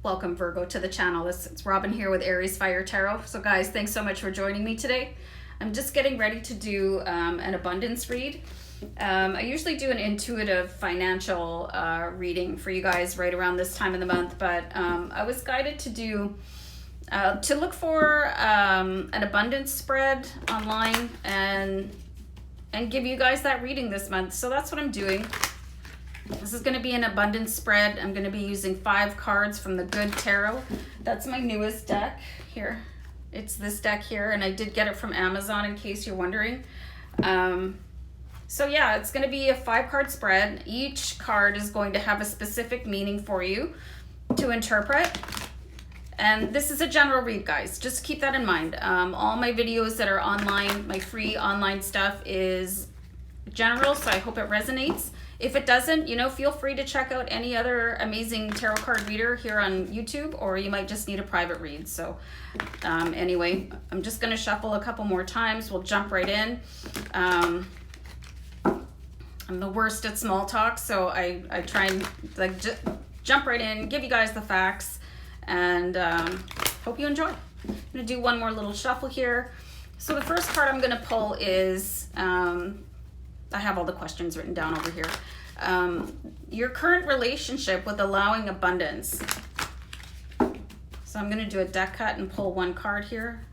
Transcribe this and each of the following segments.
Welcome, Virgo, to the channel. It's Robin here with AriesFireTarot. So guys, thanks so much for joining me today. I'm just getting ready to do an abundance read. I usually do an intuitive financial reading for you guys right around this time of the month, but I was guided to do to look for an abundance spread online and give you guys that reading this month. So that's what I'm doing. This is going to be an abundance spread. I'm going to be using 5 cards from the Good Tarot. That's my newest deck here. It's this deck here, and I did get it from Amazon in case you're wondering. So yeah, it's going to be a 5-card spread. Each card is going to have a specific meaning for you to interpret. And this is a general read, guys. Just keep that in mind. All my videos that are online, my free online stuff is general, so I hope it resonates. If it doesn't, feel free to check out any other amazing tarot card reader here on YouTube, or you might just need a private read. So anyway, I'm just going to shuffle a couple more times. We'll jump right in. I'm the worst at small talk, so I try and jump right in, give you guys the facts, and hope you enjoy. I'm going to do one more little shuffle here. So the first card I'm going to pull is... I have all the questions written down over here. Your current relationship with allowing abundance. So I'm going to do a deck cut and pull one card here.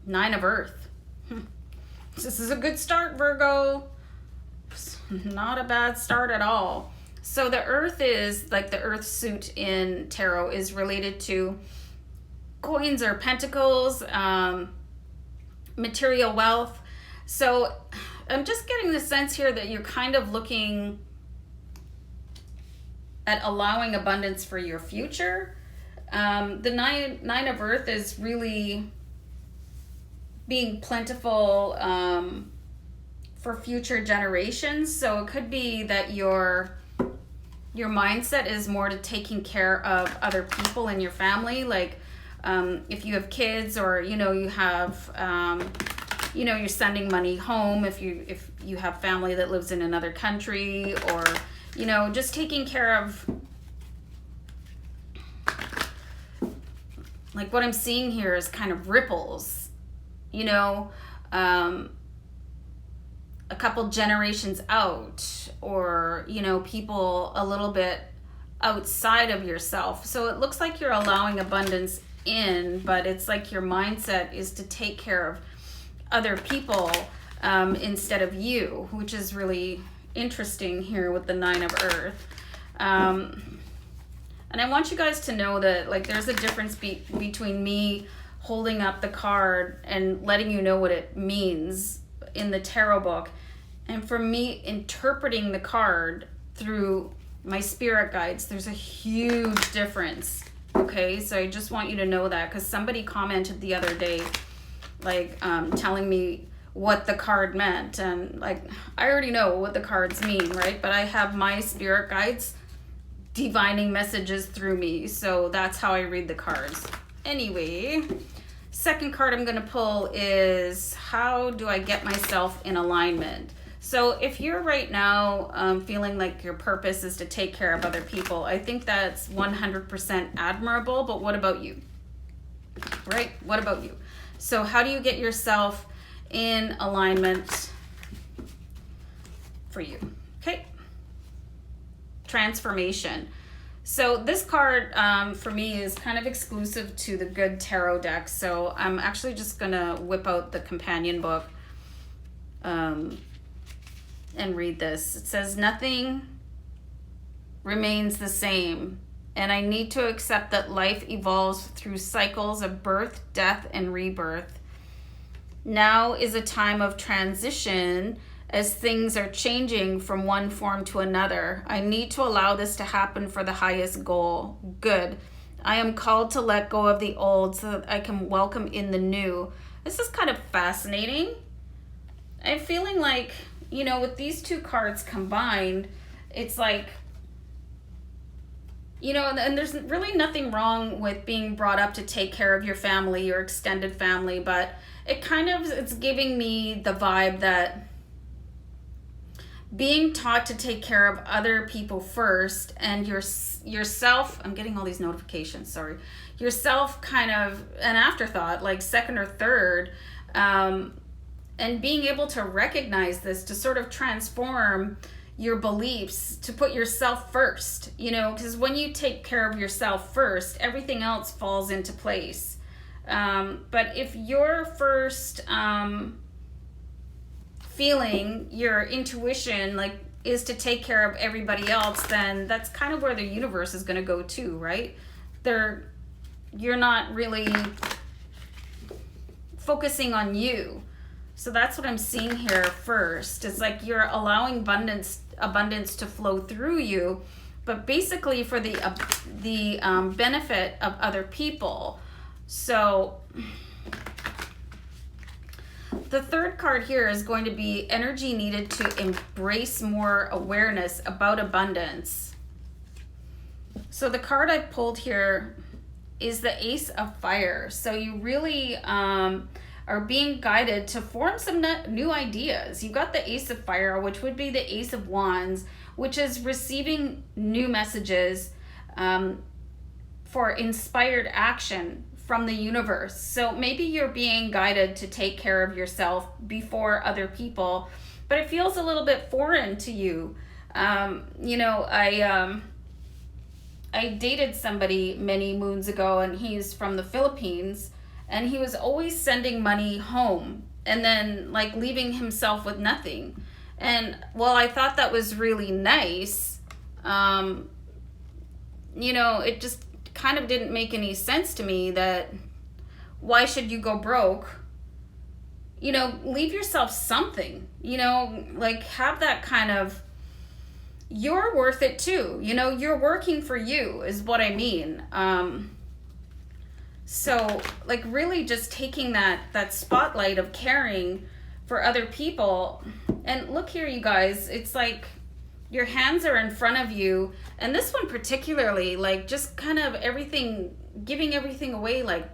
9 of Earth. This is a good start, Virgo. Not a bad start at all. So the Earth is, like the Earth suit in tarot, is related to coins or pentacles, material wealth. So I'm just getting the sense here that you're kind of looking at allowing abundance for your future. The nine of Earth is really being plentiful for future generations. So it could be that your mindset is more to taking care of other people in your family, like if you have kids, or you have you're sending money home if you have family that lives in another country, or just taking care of, like what I'm seeing here is kind of ripples, a couple generations out, or people a little bit outside of yourself. So it looks like you're allowing abundance in, but it's like your mindset is to take care of other people instead of you, which is really interesting here with the 9 of Earth. And I want you guys to know that there's a difference between me holding up the card and letting you know what it means in the tarot book, and for me interpreting the card through my spirit guides. There's a huge difference. Okay, so I just want you to know that, because somebody commented the other day, telling me what the card meant, and I already know what the cards mean, right? But I have my spirit guides divining messages through me, so that's how I read the cards. Anyway, second card I'm going to pull is, how do I get myself in alignment? So if you're right now feeling like your purpose is to take care of other people, I think that's 100% admirable, but what about you? Right? What about you? So how do you get yourself in alignment for you? Okay. Transformation. So this card for me is kind of exclusive to the Good Tarot deck. So I'm actually just going to whip out the companion book and read this. It says, nothing remains the same, and I need to accept that life evolves through cycles of birth, death, and rebirth. Now is a time of transition as things are changing from one form to another. I need to allow this to happen for the highest goal, good. I am called to let go of the old so that I can welcome in the new. This is kind of fascinating. I'm feeling like, with these 2 cards combined, it's like, and there's really nothing wrong with being brought up to take care of your family, your extended family, but it's giving me the vibe that being taught to take care of other people first, and yourself, I'm getting all these notifications, sorry, yourself kind of an afterthought, like second or third, and being able to recognize this, to sort of transform your beliefs, to put yourself first, you know, because when you take care of yourself first, everything else falls into place. But if your first feeling, your intuition, like, is to take care of everybody else, then that's kind of where the universe is going to go too, right? You're not really focusing on you. So that's what I'm seeing here first. It's like you're allowing abundance to flow through you, but basically for the benefit of other people. So the third card here is going to be energy needed to embrace more awareness about abundance. So the card I pulled here is the Ace of Fire. So you really are being guided to form some new ideas. You've got the Ace of Fire, which would be the Ace of Wands, which is receiving new messages for inspired action from the universe. So maybe you're being guided to take care of yourself before other people, but it feels a little bit foreign to you. You know, I dated somebody many moons ago, and he's from the Philippines, and he was always sending money home and then like leaving himself with nothing. And while I thought that was really nice, you know, it just kind of didn't make any sense to me that why should you go broke? You know, leave yourself something, you know, like have that kind of, you're worth it too. You know, you're working for you is what I mean. So like really just taking that spotlight of caring for other people. And look here, you guys, it's like your hands are in front of you, and this one particularly, like just kind of everything, giving everything away, like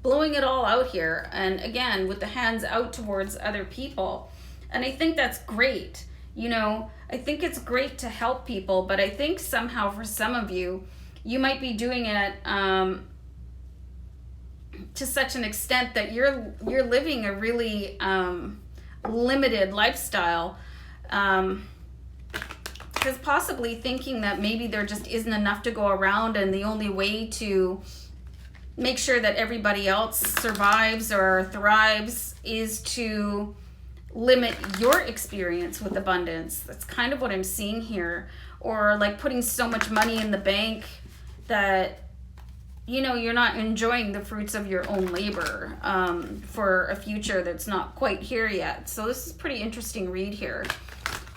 blowing it all out here, and again with the hands out towards other people. And I think that's great. You know, I think it's great to help people, but I think somehow for some of you, you might be doing it to such an extent that you're living a really limited lifestyle, because possibly thinking that maybe there just isn't enough to go around, and the only way to make sure that everybody else survives or thrives is to limit your experience with abundance. That's kind of what I'm seeing here. Or like putting so much money in the bank that, you know, you're not enjoying the fruits of your own labor for a future that's not quite here yet. So this is a pretty interesting read here.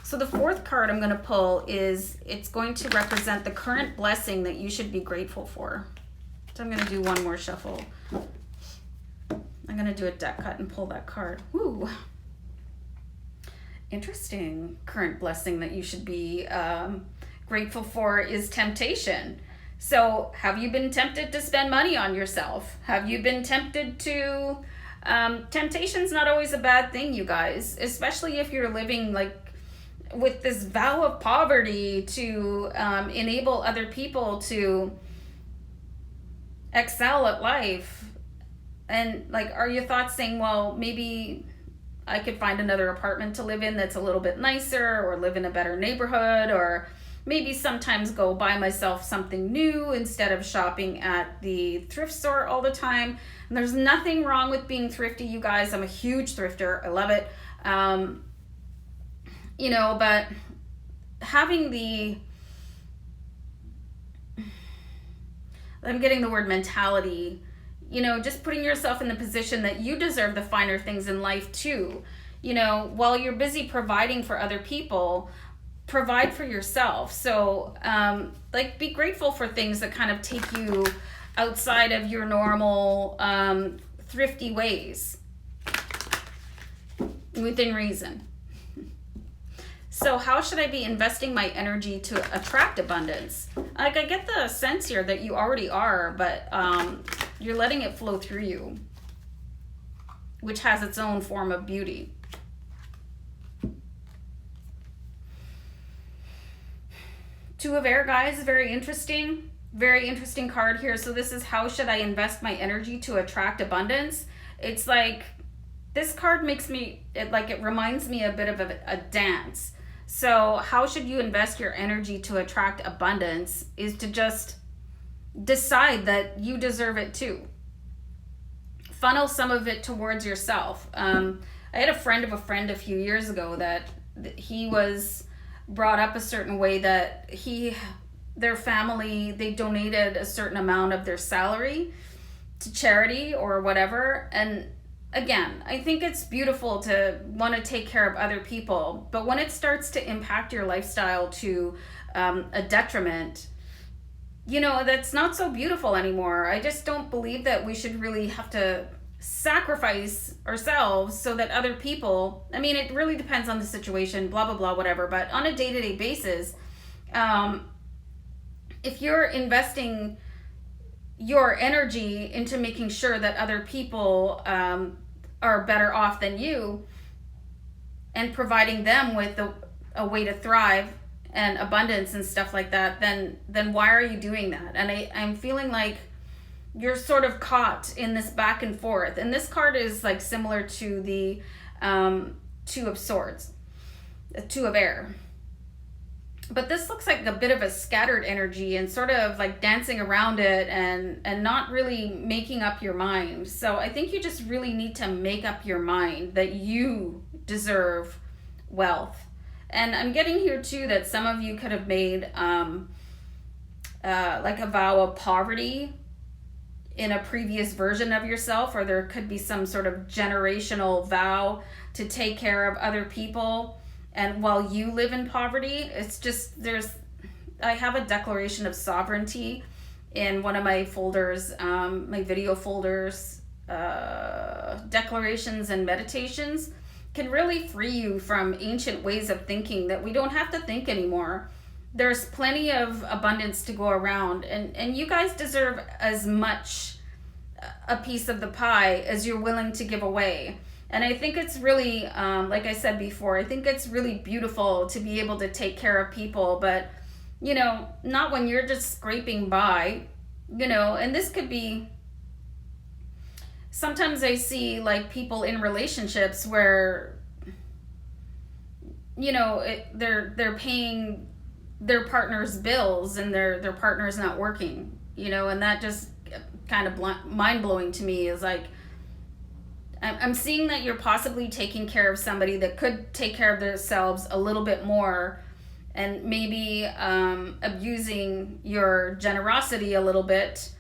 So the fourth card I'm going to pull is, it's going to represent the current blessing that you should be grateful for. So I'm going to do one more shuffle. I'm going to do a deck cut and pull that card. Woo! Interesting. Current blessing that you should be grateful for is temptation. So have you been tempted to spend money on yourself? Have you been tempted to... temptation's not always a bad thing, you guys, especially if you're living like with this vow of poverty to enable other people to excel at life. And like, are your thoughts saying, well, maybe I could find another apartment to live in that's a little bit nicer, or live in a better neighborhood, or maybe sometimes go buy myself something new instead of shopping at the thrift store all the time. And there's nothing wrong with being thrifty, you guys. I'm a huge thrifter. I love it. You know, but having I'm getting the word mentality, you know, just putting yourself in the position that you deserve the finer things in life too. You know, while you're busy providing for other people, provide for yourself. So, like, be grateful for things that kind of take you outside of your normal, thrifty ways, within reason. So how should I be investing my energy to attract abundance? Like, I get the sense here that you already are, but you're letting it flow through you, which has its own form of beauty. Two of Air, guys, very interesting. Very interesting card here. So this is how should I invest my energy to attract abundance? It's like, this card makes me, it reminds me a bit of a dance. So how should you invest your energy to attract abundance is to just decide that you deserve it too. Funnel some of it towards yourself. I had a friend of a friend a few years ago that he was brought up a certain way that their family, they donated a certain amount of their salary to charity or whatever. And again, I think it's beautiful to want to take care of other people, but when it starts to impact your lifestyle to a detriment, you know, that's not so beautiful anymore. I just don't believe that we should really have to sacrifice ourselves so that other people, I mean, it really depends on the situation, blah, blah, blah, whatever. But on a day-to-day basis, if you're investing your energy into making sure that other people are better off than you and providing them with a way to thrive and abundance and stuff like that, then why are you doing that? And I'm feeling like you're sort of caught in this back and forth. And this card is like similar to the Two of Swords, the Two of Air. But this looks like a bit of a scattered energy and sort of like dancing around it and not really making up your mind. So I think you just really need to make up your mind that you deserve wealth. And I'm getting here too that some of you could have made like a vow of poverty in a previous version of yourself, or there could be some sort of generational vow to take care of other people. And while you live in poverty, it's just, I have a declaration of sovereignty in one of my folders, my video folders, declarations and meditations can really free you from ancient ways of thinking that we don't have to think anymore. There's plenty of abundance to go around, and you guys deserve as much a piece of the pie as you're willing to give away. And I think it's really, like I said before, I think it's really beautiful to be able to take care of people, but, you know, not when you're just scraping by, you know. And this could be, sometimes I see like people in relationships where, you know, they're paying their partner's bills and their partner's not working, you know, and that just kind of mind-blowing to me. Is like, I'm seeing that you're possibly taking care of somebody that could take care of themselves a little bit more, and maybe abusing your generosity a little bit,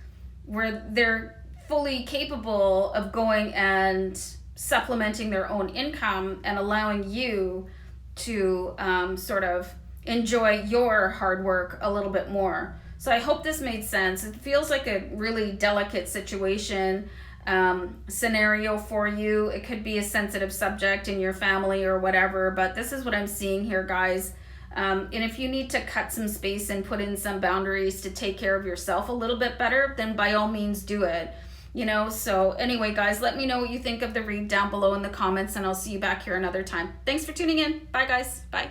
where they're fully capable of going and supplementing their own income and allowing you to sort of enjoy your hard work a little bit more. So I hope this made sense. It feels like a really delicate situation, scenario for you. It could be a sensitive subject in your family or whatever, but this is what I'm seeing here, guys. And if you need to cut some space and put in some boundaries to take care of yourself a little bit better, then by all means do it. You know, so anyway, guys, let me know what you think of the read down below in the comments, and I'll see you back here another time. Thanks for tuning in. Bye, guys. Bye.